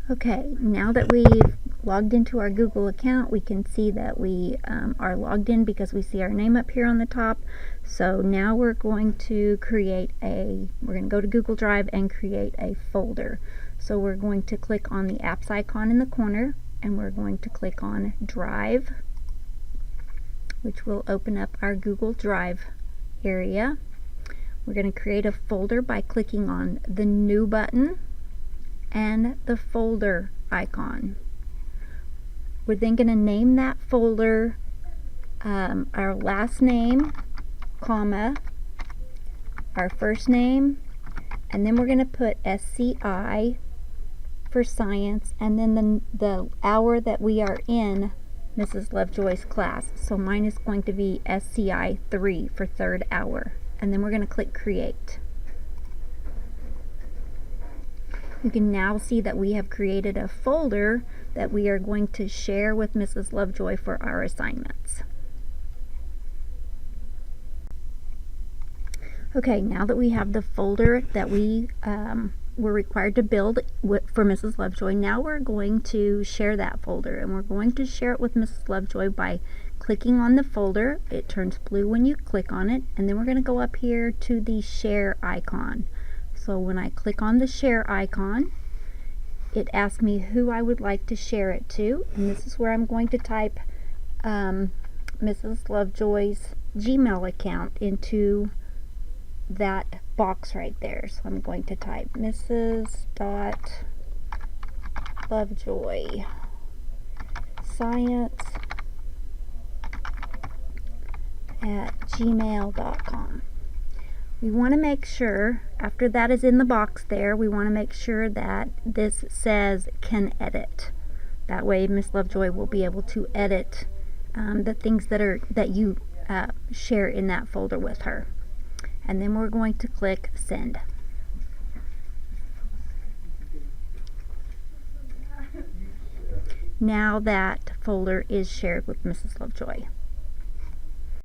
Okay, now that we've logged into our Google account, we can see that we are logged in because we see our name up here on the top. So now we're going to go to Google Drive and create a folder. So we're going to click on the apps icon in the corner, and we're going to click on Drive, which will open up our Google Drive area. We're going to create a folder by clicking on the New button and the folder icon. We're then going to name that folder our last name, comma, our first name, and then we're going to put SCI for science, and then the hour that we are in Mrs. Lovejoy's class. So mine is going to be SCI 3 for third hour, and then we're going to click Create. You can now see that we have created a folder that we are going to share with Mrs. Lovejoy for our assignments. Okay, now that we have the folder that we were required to build for Mrs. Lovejoy, now we're going to share that folder, and we're going to share it with Mrs. Lovejoy by clicking on the folder. It turns blue when you click on it, and then we're going to go up here to the share icon. So when I click on the share icon, it asks me who I would like to share it to, and this is where I'm going to type Mrs. Lovejoy's Gmail account into that box right there. So I'm going to type Mrs.Lovejoy science at gmail.com. We want to make sure, after that is in the box there, we want to make sure that this says can edit. That way Miss Lovejoy will be able to edit the things that you share in that folder with her. And then we're going to click Send. Now that folder is shared with Mrs. Lovejoy.